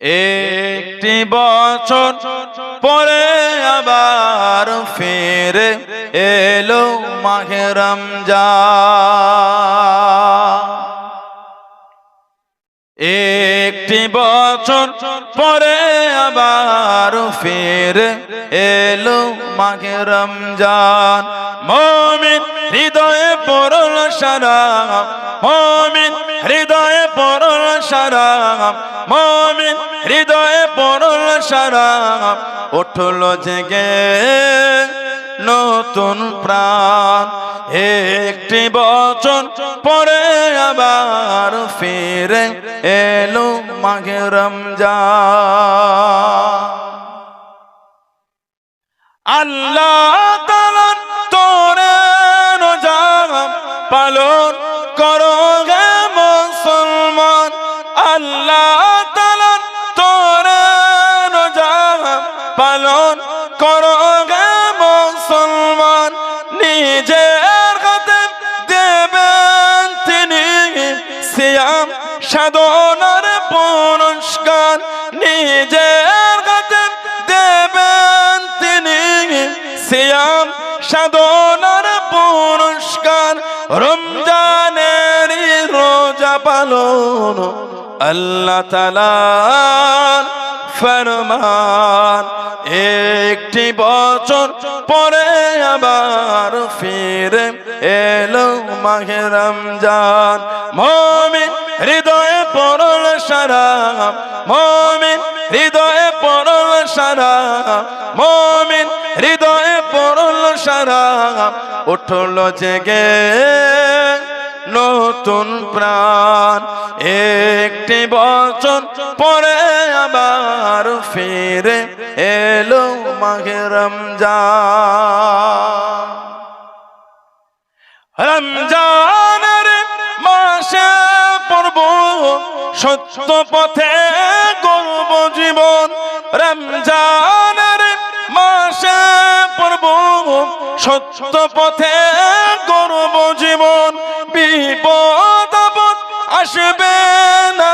একটি বছর পরে আবার ফিরে এলো মাহে রমজান। একটি বছর পরে আবার ফিরে এলো মাহে রমজান। মুমিন হৃদয়ে পড়ল সালাম, মুমিন হৃদয়ে পড়ল সালাম, মুমিন হৃদয়ে পড়ল সালাম। উঠল জেগে নতুন প্রাণ। একটি বছর পরে আবার ফিরে এলো মাহে রমজান। আল্লাহ তাআলা তোরে রোজা পালন করো গে মুসলমান। আল্লাহ তাআলা তোরে রোজা পালন করো গে মুসলমান। নিজের হাতে দেবেন তিনি সিয়াম সাধনার পুরস্কার। নিজের হাতে দেবেন তিনি সিয়াম সাধনার পুরস্কার। রমজানের রোজা পালন আল্লাহ তাআলার ফরমান। একটি বছর পরে আবার ফিরে এলো মাহে রমজান। মুমিন হৃদয়ে পড়ল সালাম, মুমিন হৃদয়ে পড়ল সালাম, মুমিন হৃদয়ে পড়ল সালাম। উঠল জেগে নতুন প্রাণ। একটি বছর পরে আবার ফিরে এলো মাহে রমজান। রমজানের মাসে পড়ব সত্য পথে গড়ব জীবন। রমজানের মাসে পড়ব সত্য পথে গড়ব জীবন। বিপদ আপদ আসবে না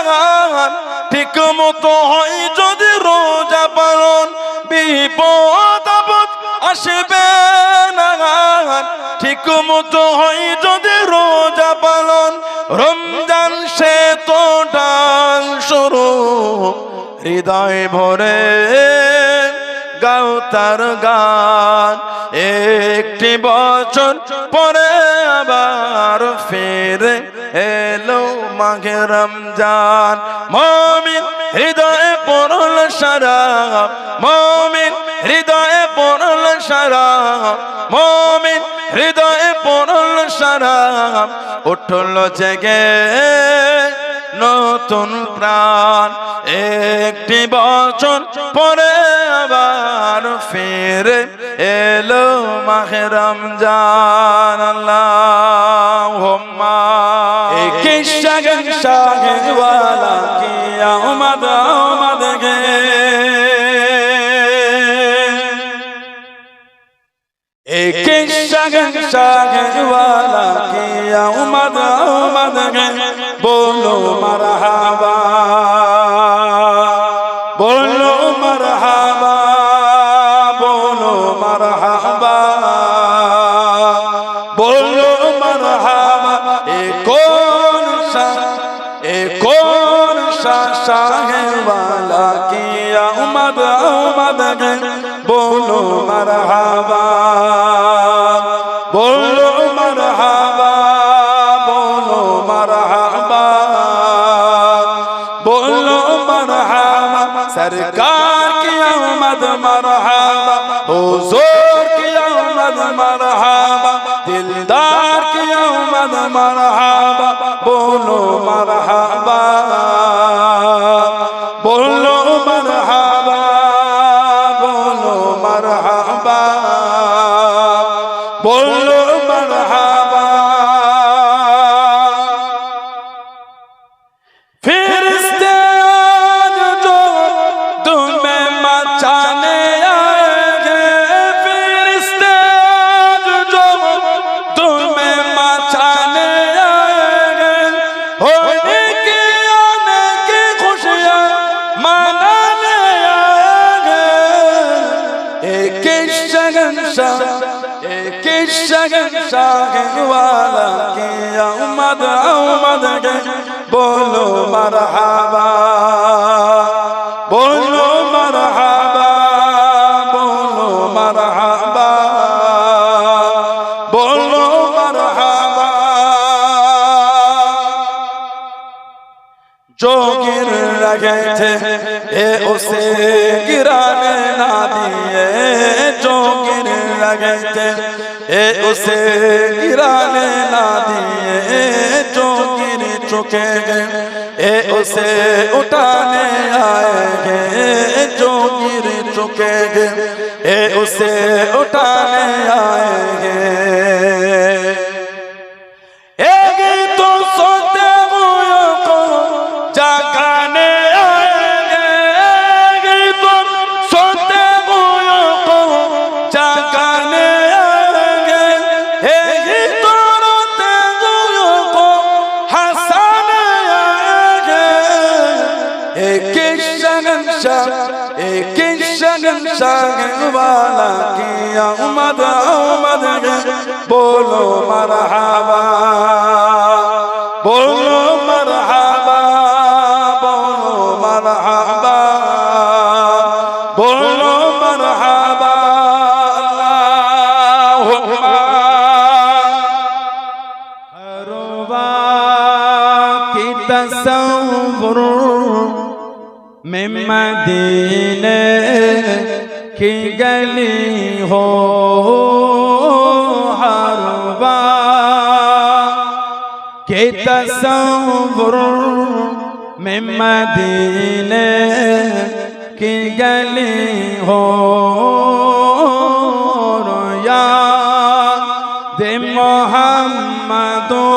ঠিক মতো হয় যদি রোজা পালন। বিপদ আপদ আসবে না ঠিক মতো হয় যদি রোজা পালন। রমজান সে তো ডাল শুরু, হৃদয় ভরে গাও তার গান। একটি বছর পরে আবার ফিরে এলো মাহে রমজান। মুমিন হৃদয়ে পড়ল সালাম, মুমিন হৃদয়ে পড়ল সালাম, মুমিন হৃদয়ে পড়ল সালাম। উঠল জেগে নতুন প্রাণ। একটি বছর পরে আবার ফিরে এলো মাহে রমজান। আল্লাহুম্মা একি শাগন শাগন ওয়ালা কি আমদ আমদ গে। একি শাগন শাগন ওয়ালা কি আমদ আমদ গে। बोलो मरहबा, बोलो मरहबा, बोलो मरहबा, बोलो मरहबा। कौन सा शाहे वाला की आमद आमद है। बोलो मरहबा, बोलो मरहबा, बोलो मरहबा, बोलो मरहबा। सरकार की आमद मरहबा, हुजूर की आमद मरहबा, दिलदार की आमद मरहबा। बोलो मरहबा, बोलो मरहबा, बोलो मरहबा, बोलो मरहबा। फिरिश्ते आज जो तुम्हें मचाने आएंगे, फिरिश्ते आज जो तुम्हें मचाने आएंगे। होने की आने शहंशाह एक शहंशाह वाला की आमद आमद है बोलो मरहबा बोलो मरहबा बोलो मरहबा बोलो मरहबा जो गिर रहे थे ये उसे गिराने ना दिए जो गिर रहे थे ये उसे गिराने ना दिए जो गिर चुके गए ये उसे उठाने आएंगे जो गिर चुके गए ये उसे उठाने आएंगे एक शहंशाह वाला की आमद आमद है बोलो मरहबा बोलो मरहबा बोलो मरहबा बोलो मरहबा अल्लाहुम्मा अरवा की तसव्वुर में मदीने की गली हो हरवा के तसव्वुर में मदीने की गली हो याद मोहम्मदों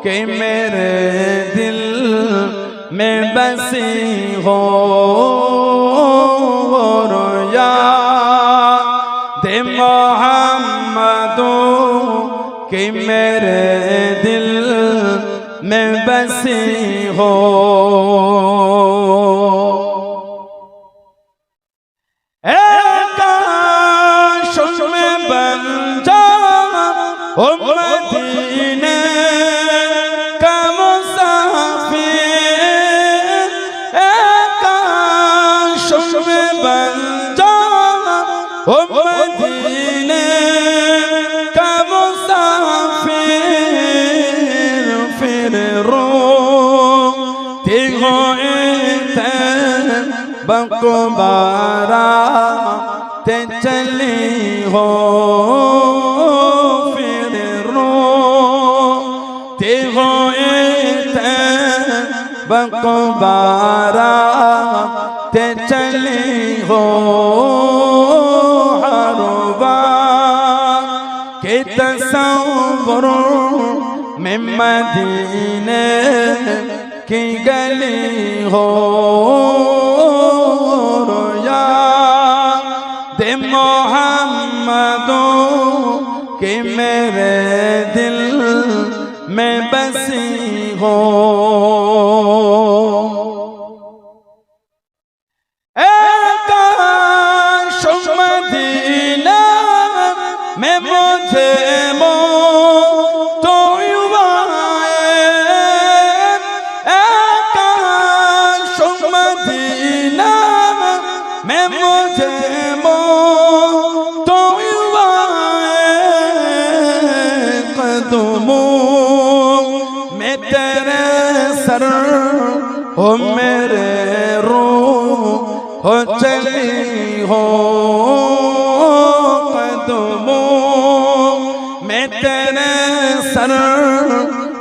के मेरे दिल में बसी हो याद मोहम्मदों के मेरे दिल में बसी हो काश में बन जा मदीने का मुसाफिर बन जा मदीने का मुसाफिर फिर रोते हुए बकुबारा ते चली हो फिर रोते हुए बकुबारा ते चली हो हरवा के तसव्वुर में मदीने की गली हो याद मोहम्मदों के मेरे दिल में बसी हो मदीना में मुझे तो काश मदीना में मुझे तो कदमों में तेरे सर हो मेरे रूह हो चली हो कदमों में तेरे सर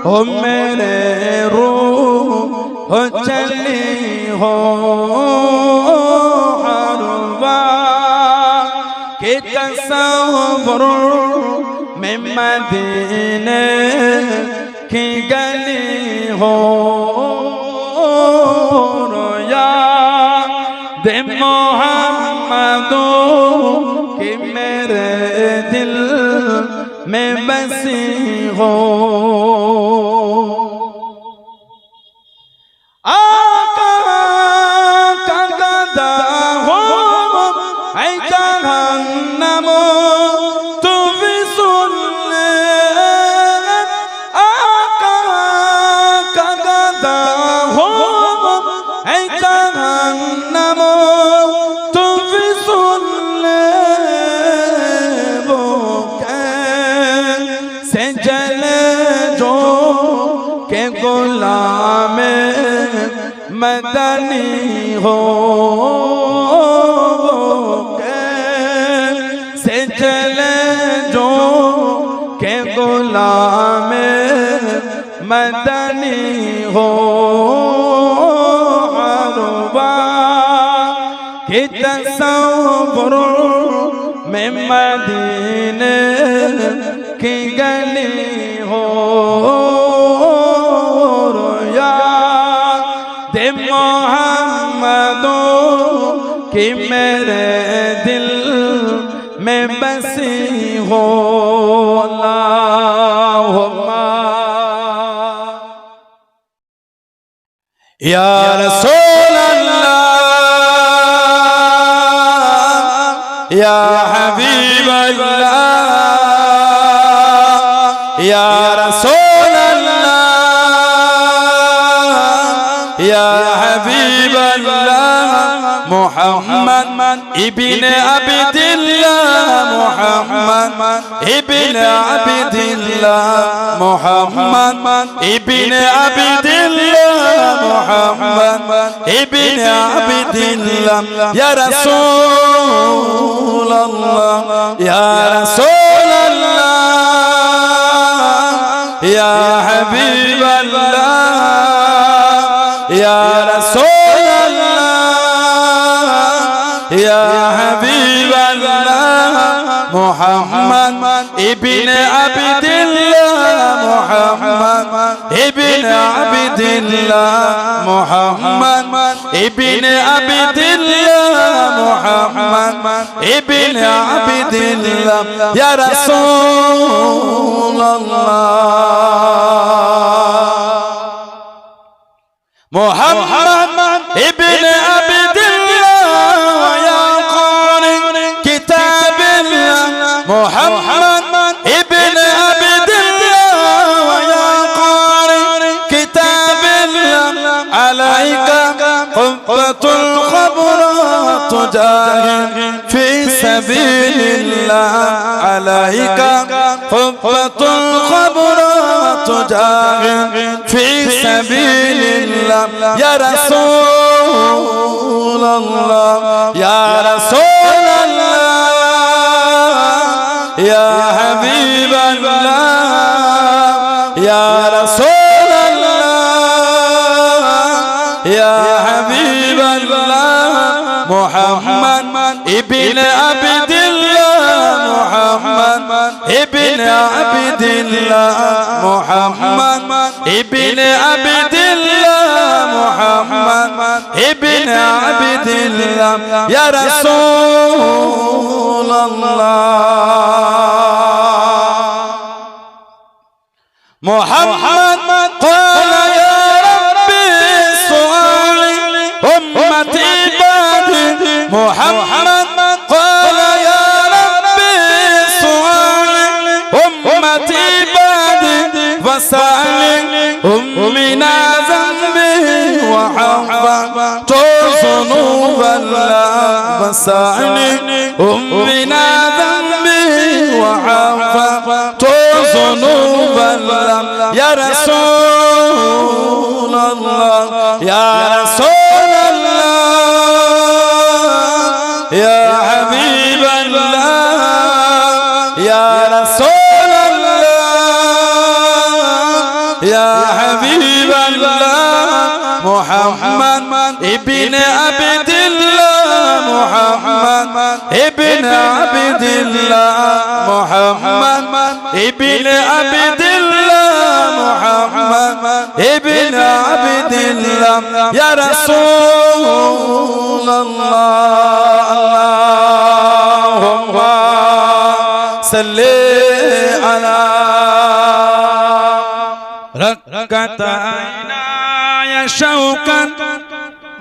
हो मेरे रूह हो चली हो हरवा के तसव्वुर में मदीने की गली हो दे मोहम्मदों के मेरे दिल में बसी हो आका का गदा हो ऐ जहन्नम मदनी हो से चले जो के गुलाम मदनी हो अरबा के तसव्वुर में मदीने की गली हो दे मोहम्मदो कि मेरे दिल में बसी हो अल्लाहुम्मा या रसूल अल्लाह या हबीब अल्लाह या रसूल अल्लाह या हबीब अल्लाह मुहम्मद इब्न अब्दिल्लाह मुहम्मद इब्न अब्दिल्लाह मुहम्मद इब्न अब्दिल्लाह मुहम्मद इब्न अब्दिल्लाह या रसूल अल्लाह या रसूल अल्लाह या हबीब अल्लाह या रसूल अल्लाह या हबीब अल्लाह मुहम्मद इब्न अब्दिल्लाह मुहम्मद इब्न अब्दिल्लाह मुहम्मद इब्न अब्दिल्लाह मुहम्मद इब्न अब्दिल्लाह या रसूल अल्लाह मुहम्मद इब्न अब्दिल्लाह या क़ारी किताबिल्लाह मुहम्मद इब्न अब्दिल्लाह या क़ारी किताबिल्लाह अलैका क़ुब्बतुल ख़बरात जाहिर फी सबीलिल्लाह अलैका क़ुब्बतुल ख़बरात जाहिर फी सबीलिल्लाह या रसूल अल्लाह या रसूल अल्लाह या हबीब अल्लाह या रसूल अल्लाह या हबीब अल्लाह मुहम्मद इब्न अब्दिल्लाह मुहम्मद इब्न अब्दिल्लाह मुहम्मद इब्न अब्दिल्लाह मुहम्मद इब्न अब्दिल्लाह या रसूल अल्लाह मुहम्मद क़ाल या रब्बी सुआली उम्मती बादी मुहम्मद क़ाल या रब्बी सुआली उम्मती बादी वसाली उम्मिना ज़ंबी वहफ़ा तो ज़ुनूब अल्लाह वसाली उम्मिना ज़ंबी वहफ़ा तो ज़ुनूब अल्लाह या रसूल अल्लाह या रसूल अल्लाह या हबीब अल्लाह या रसूल अल्लाह या हबीब अल्लाह मुहम्मद इब्न अब्दिल्लाह मुहम्मद इब्न अब्दिल्लाह मुहम्मद इब्न अब्दिल्लाह मुहम्मद इब्न अब्दिल्लाह या रसूल अल्लाह अल्लाहुम्मा सल्ली अला रकअतैना या शौकन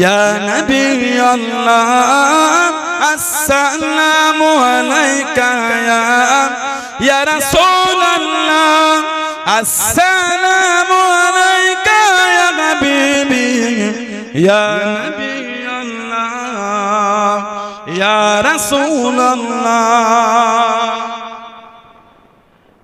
या नबी अल्लाह अस्सलामु अलैका या रसूल अल्लाह अस्सलामु अलैका या हबीबी या नबी अल्लाह या रसूल अल्लाह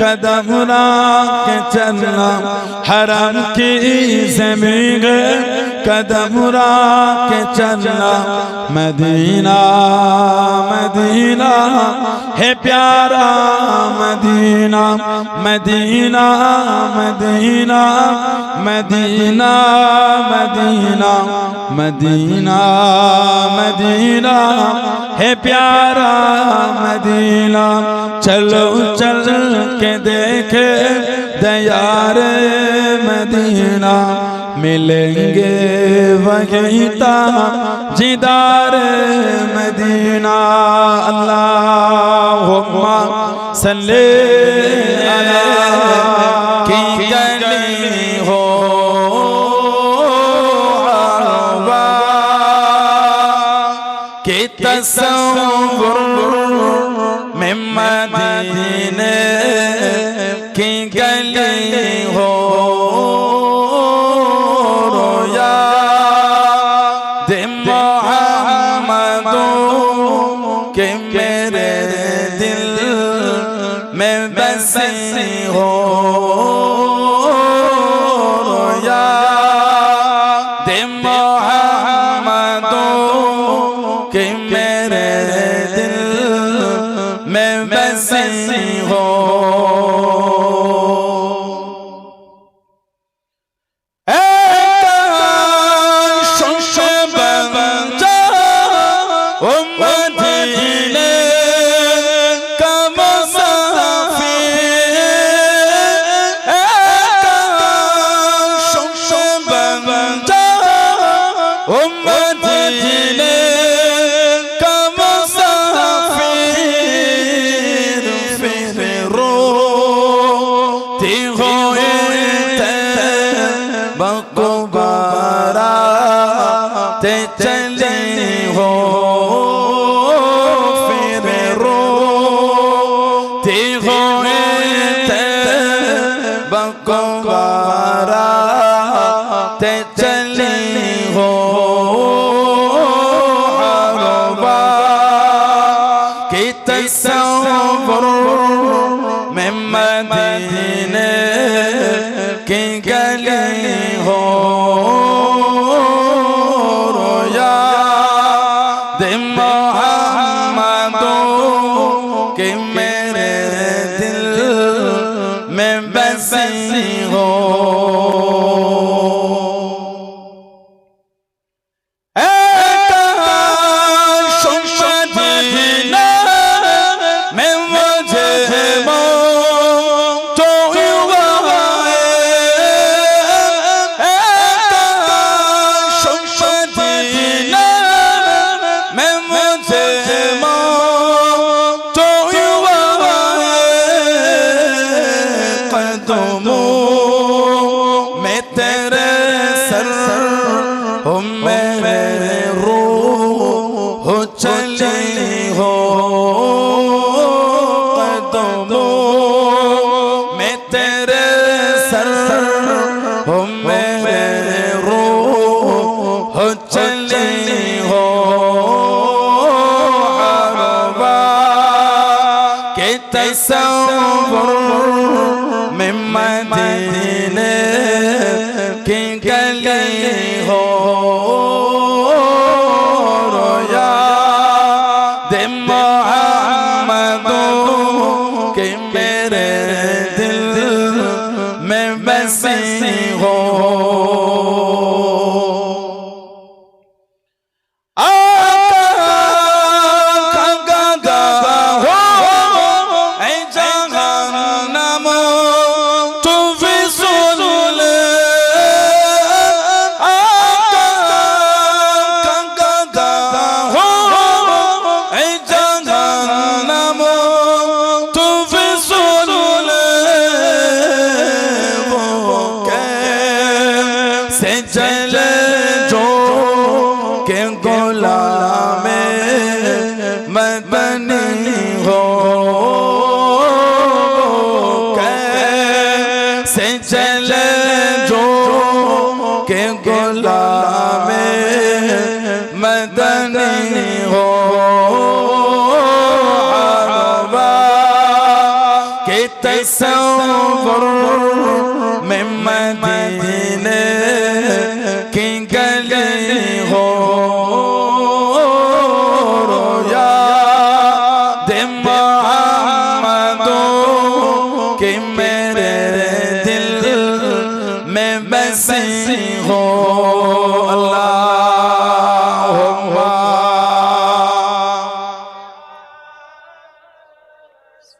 कदम के चलना हरम की ज़मीन कदम के चलना मदीना मदीना है प्यारा Medina Medina Medina Medina Medina Medina Medina है प्यारा मदीना चलो चल के देखे दयार मदीना मिलेंगे वहीं जिदार मदीना अल्लाहुम्मा सल्ले अला की गली हो अरवा के तसव्वुर में मदीने की गली हो बसी हो या दे मोहम्मदो के मेरे दिल में बसी हो चले हो फिर रोते हुए बकवारा ते चले हो हरवा के तसव्वुर में मदीने की गली हो बसी हो चली हो कदमों में तेरे सर हो मेरे रूह हो चली हो हरवा के तसव्वुर में मदीने की गली हो बसी हो मदनी हो कैसे चले जो के गुलामे मदनी हो हरवा के तसव्वुर मदीने की गली हो याद मोहम्मदों की मेरे दिल में बसी हो